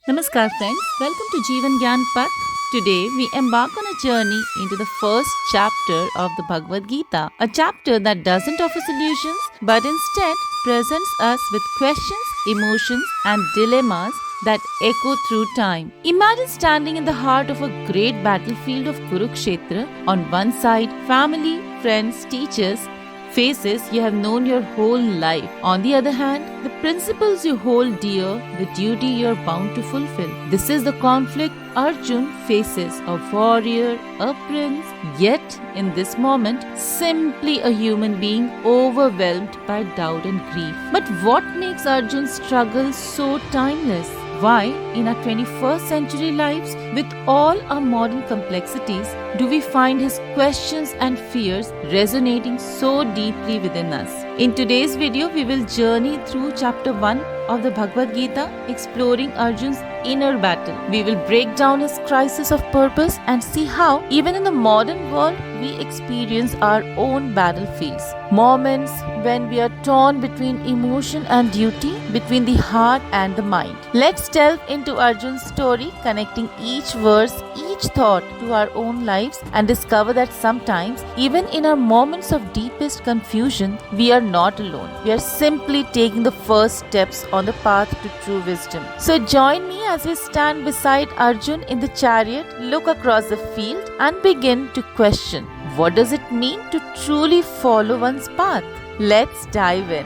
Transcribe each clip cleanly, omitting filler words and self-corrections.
Namaskar friends, welcome to Jeevan Gyan Path. Today we embark on a journey into the first chapter of the Bhagavad Gita, a chapter that doesn't offer solutions but instead presents us with questions, emotions and dilemmas that echo through time. Imagine standing in the heart of a great battlefield of Kurukshetra. On one side, family, friends, teachers, faces you have known your whole life. On the other hand, the principles you hold dear, the duty you are bound to fulfill. This is the conflict Arjun faces, a warrior, a prince, yet in this moment, simply a human being overwhelmed by doubt and grief. But what makes Arjun's struggle so timeless? Why, in our 21st century lives, with all our modern complexities, do we find his questions and fears resonating so deeply within us? In today's video, we will journey through chapter 1 of the Bhagavad Gita, exploring Arjun's inner battle. We will break down his crisis of purpose and see how, even in the modern world, we experience our own battlefields. Moments when we are torn between emotion and duty, between the heart and the mind. Let's delve into Arjun's story, connecting each verse, each thought to our own lives, and discover that sometimes, even in our moments of deepest confusion, we are not alone. We are simply taking the first steps on the path to true wisdom. So join me as we stand beside Arjun in the chariot, look across the field, and begin to question, what does it mean to truly follow one's path? Let's dive in.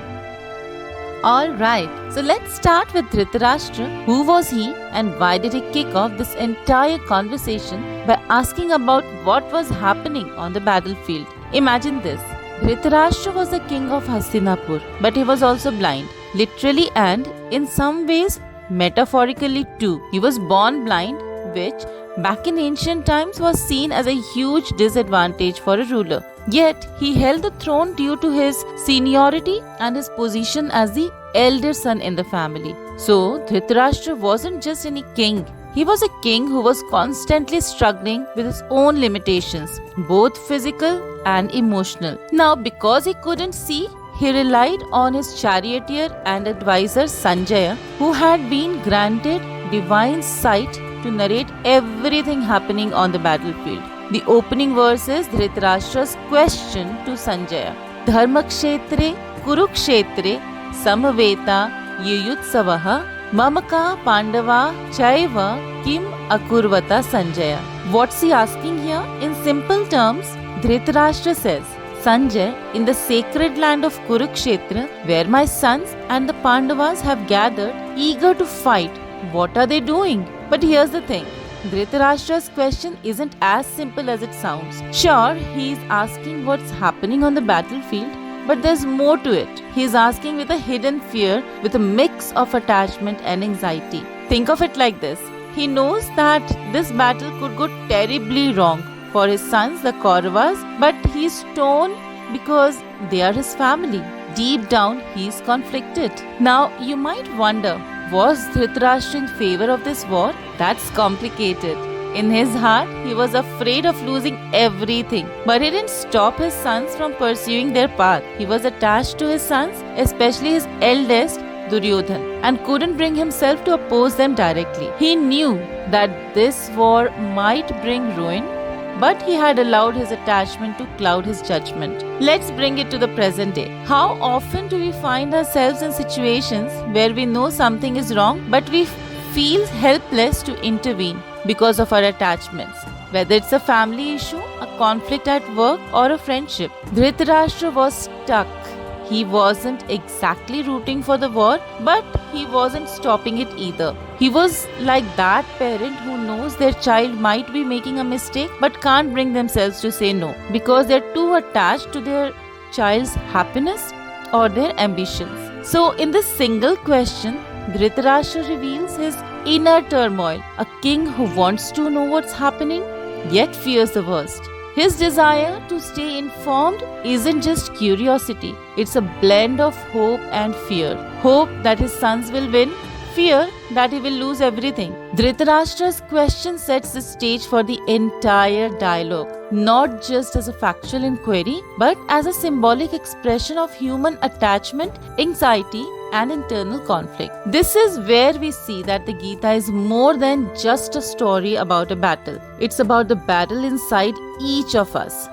Alright, so let's start with Dhritarashtra. Who was he and why did he kick off this entire conversation by asking about what was happening on the battlefield? Imagine this. Dhritarashtra was the king of Hastinapur, but he was also blind, literally and in some ways metaphorically too. He was born blind, which back in ancient times was seen as a huge disadvantage for a ruler. Yet he held the throne due to his seniority and his position as the elder son in the family. So Dhritarashtra wasn't just any king. He was a king who was constantly struggling with his own limitations, both physical and emotional. Now, because he couldn't see, he relied on his charioteer and advisor Sanjaya, who had been granted divine sight to narrate everything happening on the battlefield. The opening verse is Dhritarashtra's question to Sanjaya. Dharmakshetre Kurukshetre Samaveta Yuyutsavaha Mamaka Pandava Chaiva Kim Akurvata Sanjaya. What's he asking here? In simple terms, Dhritarashtra says, Sanjay, in the sacred land of Kurukshetra, where my sons and the Pandavas have gathered, eager to fight, what are they doing? But here's the thing. Dhritarashtra's question isn't as simple as it sounds. Sure, he's asking what's happening on the battlefield, but there's more to it. He's asking with a hidden fear, with a mix of attachment and anxiety. Think of it like this. He knows that this battle could go terribly wrong for his sons, the Kauravas, but he's torn because they are his family. Deep down, he's conflicted. Now, you might wonder, was Dhritarashtra in favor of this war? That's complicated. In his heart, he was afraid of losing everything. But he didn't stop his sons from pursuing their path. He was attached to his sons, especially his eldest, Duryodhan, and couldn't bring himself to oppose them directly. He knew that this war might bring ruin, but he had allowed his attachment to cloud his judgment. Let's bring it to the present day. How often do we find ourselves in situations where we know something is wrong, but we feel helpless to intervene because of our attachments? Whether it's a family issue, a conflict at work, or a friendship. Dhritarashtra was stuck. He wasn't exactly rooting for the war, but he wasn't stopping it either. He was like that parent who knows their child might be making a mistake but can't bring themselves to say no because they're too attached to their child's happiness or their ambitions. So, in this single question, Dhritarashtra reveals his inner turmoil, a king who wants to know what's happening yet fears the worst. His desire to stay informed isn't just curiosity, it's a blend of hope and fear. Hope that his sons will win, fear that he will lose everything. Dhritarashtra's question sets the stage for the entire dialogue, not just as a factual inquiry, but as a symbolic expression of human attachment, anxiety, and internal conflict. This is where we see that the Gita is more than just a story about a battle. It's about the battle inside each of us.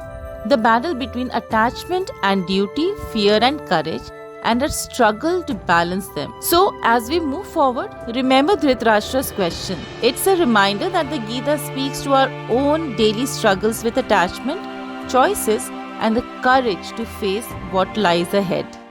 The battle between attachment and duty, fear and courage, and a struggle to balance them. So, as we move forward, remember Dhritarashtra's question. It's a reminder that the Gita speaks to our own daily struggles with attachment, choices, and the courage to face what lies ahead.